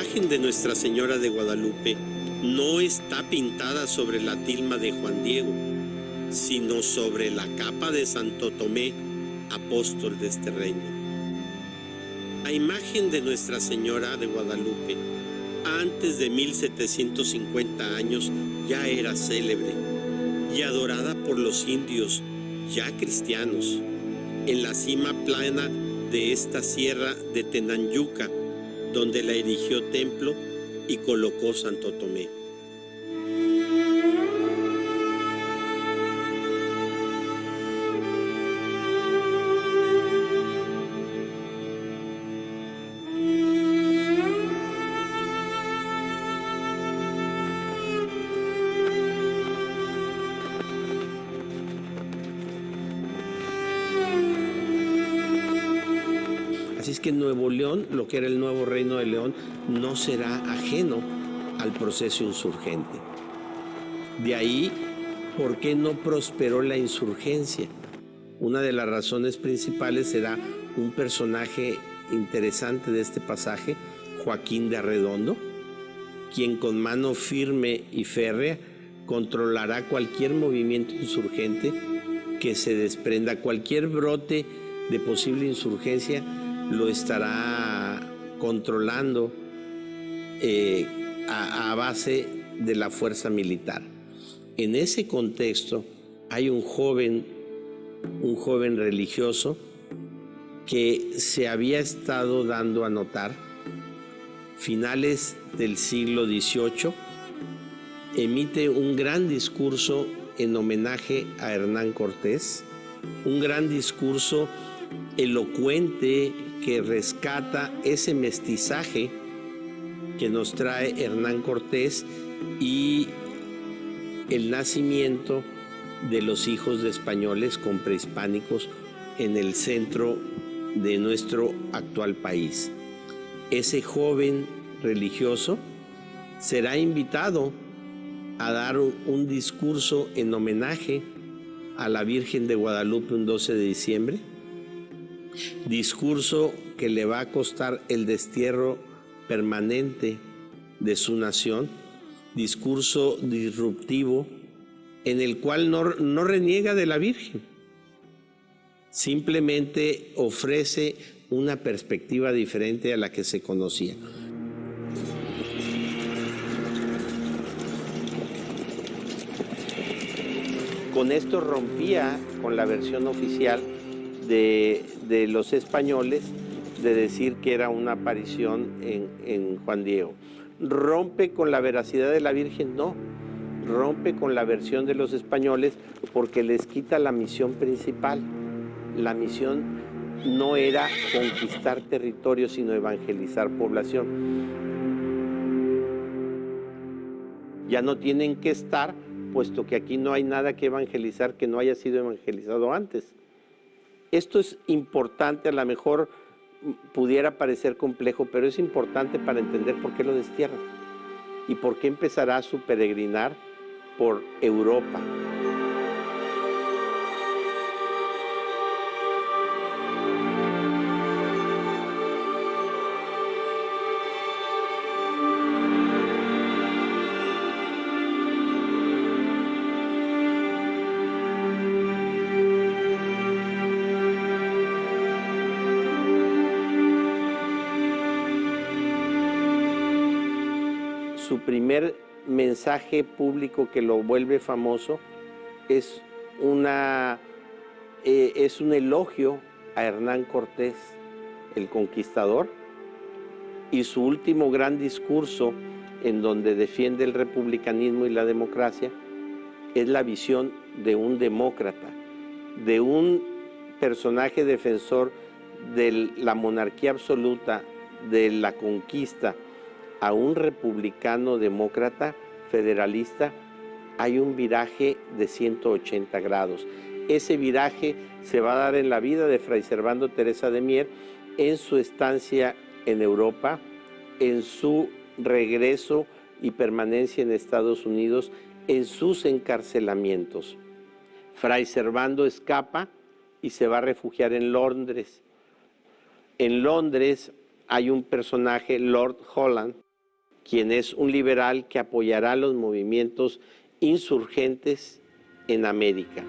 imagen de Nuestra Señora de Guadalupe no está pintada sobre la tilma de Juan Diego, sino sobre la capa de Santo Tomé, apóstol de este reino. La imagen de Nuestra Señora de Guadalupe, antes de 1750 años, ya era célebre y adorada por los indios, ya cristianos, en la cima plana de esta sierra de Tenanyuca, donde la erigió templo y colocó Santo Tomé. Así es que Nuevo León, lo que era el nuevo reino de León, no será ajeno al proceso insurgente. De ahí, ¿por qué no prosperó la insurgencia? Una de las razones principales será un personaje interesante de este pasaje, Joaquín de Arredondo, quien con mano firme y férrea controlará cualquier movimiento insurgente que se desprenda, cualquier brote de posible insurgencia lo estará controlando a base de la fuerza militar. En ese contexto hay un joven religioso que se había estado dando a notar. Finales del siglo XVIII, emite un gran discurso en homenaje a Hernán Cortés, un gran discurso elocuente que rescata ese mestizaje que nos trae Hernán Cortés y el nacimiento de los hijos de españoles con prehispánicos en el centro de nuestro actual país. Ese joven religioso será invitado a dar un discurso en homenaje a la Virgen de Guadalupe un 12 de diciembre, discurso que le va a costar el destierro permanente de su nación, discurso disruptivo en el cual no reniega de la Virgen, simplemente ofrece una perspectiva diferente a la que se conocía. Con esto rompía con la versión oficial de los españoles de decir que era una aparición en Juan Diego. ¿Rompe con la veracidad de la Virgen? No. Rompe con la versión de los españoles porque les quita la misión principal. La misión no era conquistar territorio, sino evangelizar población. Ya no tienen que estar, puesto que aquí no hay nada que evangelizar que no haya sido evangelizado antes. Esto es importante, a lo mejor pudiera parecer complejo, pero es importante para entender por qué lo destierran y por qué empezará su peregrinar por Europa. Su primer mensaje público que lo vuelve famoso es un elogio a Hernán Cortés, el conquistador, y su último gran discurso en donde defiende el republicanismo y la democracia es la visión de un demócrata, de un personaje defensor de la monarquía absoluta, de la conquista, a un republicano demócrata federalista. Hay un viraje de 180 grados. Ese viraje se va a dar en la vida de Fray Servando Teresa de Mier, en su estancia en Europa, en su regreso y permanencia en Estados Unidos, en sus encarcelamientos. Fray Servando escapa y se va a refugiar en Londres. En Londres hay un personaje, Lord Holland, quien es un liberal que apoyará los movimientos insurgentes en América.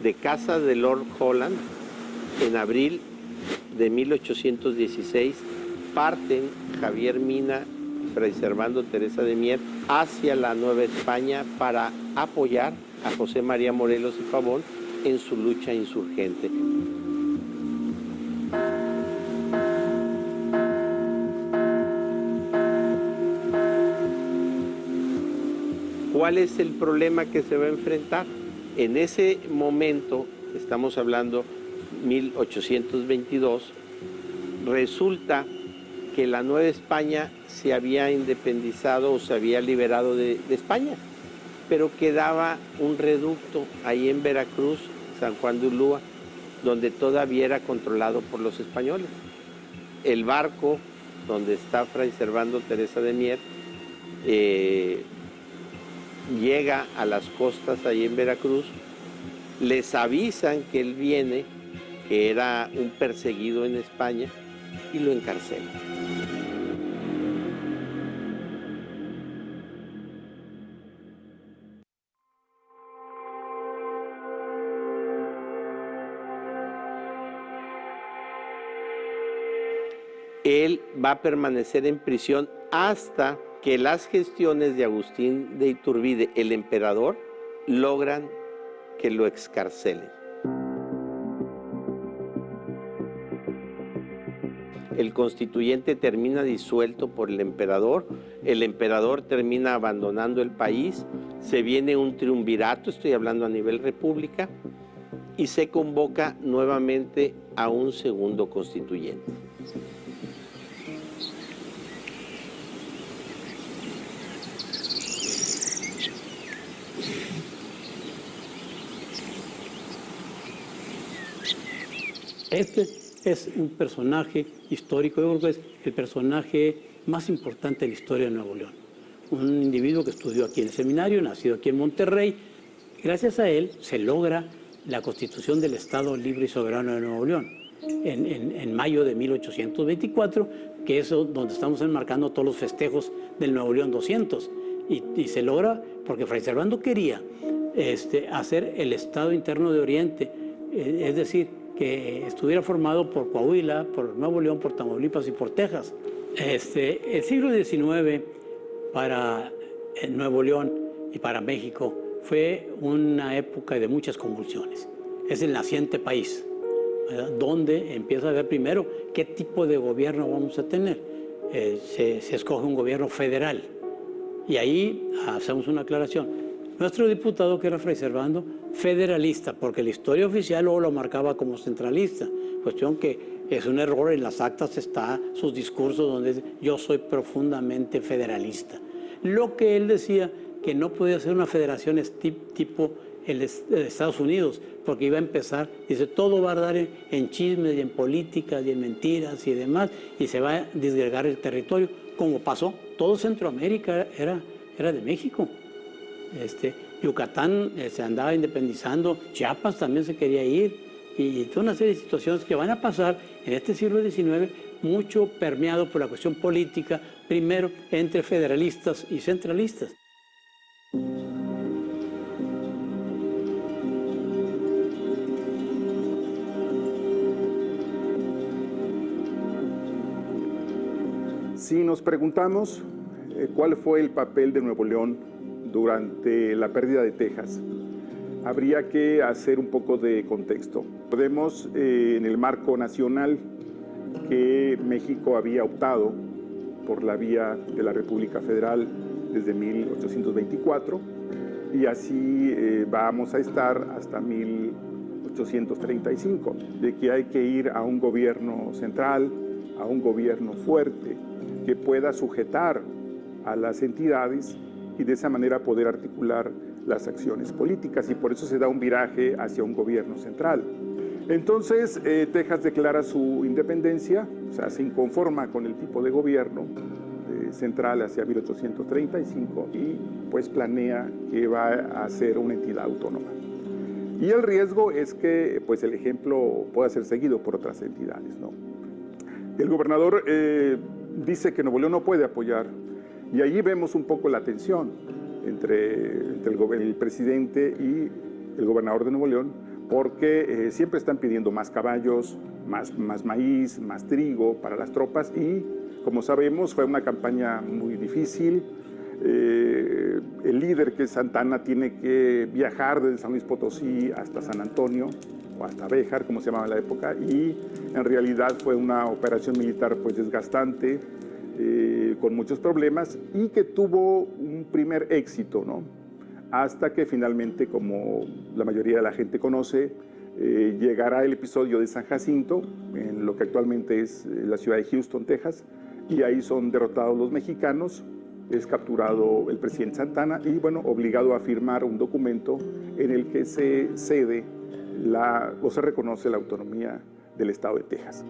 De casa de Lord Holland, en abril de 1816, parten Javier Mina y Fray Servando Teresa de Mier hacia la Nueva España para apoyar a José María Morelos y Pavón en su lucha insurgente. ¿Cuál es el problema que se va a enfrentar? En ese momento, estamos hablando 1822, resulta que la Nueva España se había independizado o se había liberado de España, pero quedaba un reducto ahí en Veracruz, San Juan de Ulúa, donde todavía era controlado por los españoles. El barco donde está Fray Servando Teresa de Mier llega a las costas ahí en Veracruz, les avisan que él viene, que era un perseguido en España, y lo encarcelan. Él va a permanecer en prisión hasta que las gestiones de Agustín de Iturbide, el emperador, logran que lo excarcelen. El constituyente termina disuelto por el emperador termina abandonando el país, se viene un triunvirato, estoy hablando a nivel república, y se convoca nuevamente a un segundo constituyente. Este es un personaje histórico, yo creo que es el personaje más importante de la historia de Nuevo León. Un individuo que estudió aquí en el seminario, nacido aquí en Monterrey. Gracias a él se logra la constitución del Estado Libre y Soberano de Nuevo León en mayo de 1824, que es donde estamos enmarcando todos los festejos del Nuevo León 200. Y se logra porque Fray Servando quería hacer el Estado Interno de Oriente, es decir, que estuviera formado por Coahuila, por Nuevo León, por Tamaulipas y por Texas. El siglo XIX para Nuevo León y para México fue una época de muchas convulsiones. Es el naciente país, ¿verdad?, donde empieza a ver primero qué tipo de gobierno vamos a tener. Se escoge un gobierno federal y ahí hacemos una aclaración. Nuestro diputado, que era Fray Servando, federalista, porque la historia oficial luego lo marcaba como centralista, cuestión que es un error. En las actas está sus discursos donde dice: yo soy profundamente federalista. Lo que él decía, que no podía ser una federación tipo el Estados Unidos, porque iba a empezar, dice, todo va a dar en chismes y en políticas y en mentiras y demás, y se va a disgregar el territorio, como pasó. Todo Centroamérica era de México. Yucatán se andaba independizando, Chiapas también se quería ir, y toda una serie de situaciones que van a pasar en este siglo XIX, mucho permeado por la cuestión política, primero entre federalistas y centralistas. Si nos preguntamos cuál fue el papel de Nuevo León durante la pérdida de Texas, habría que hacer un poco de contexto. Podemos, en el marco nacional, que México había optado por la vía de la República Federal desde 1824, y así vamos a estar hasta 1835, de que hay que ir a un gobierno central, a un gobierno fuerte, que pueda sujetar a las entidades y de esa manera poder articular las acciones políticas, y por eso se da un viraje hacia un gobierno central. Entonces, Texas declara su independencia, o sea, se inconforma con el tipo de gobierno central hacia 1835 y pues planea que va a ser una entidad autónoma. Y el riesgo es que pues, el ejemplo pueda ser seguido por otras entidades, ¿no? El gobernador dice que Nuevo León no puede apoyar, y allí vemos un poco la tensión entre el presidente y el gobernador de Nuevo León, porque siempre están pidiendo más caballos, más maíz, más trigo para las tropas, y como sabemos fue una campaña muy difícil. El líder, que es Santana, tiene que viajar desde San Luis Potosí hasta San Antonio, o hasta Béjar, como se llamaba en la época, y en realidad fue una operación militar pues desgastante, con muchos problemas, y que tuvo un primer éxito, ¿no? Hasta que finalmente, como la mayoría de la gente conoce, llegará el episodio de San Jacinto, en lo que actualmente es la ciudad de Houston, Texas, y ahí son derrotados los mexicanos, es capturado el presidente Santana y, bueno, obligado a firmar un documento en el que se cede o se reconoce la autonomía del estado de Texas.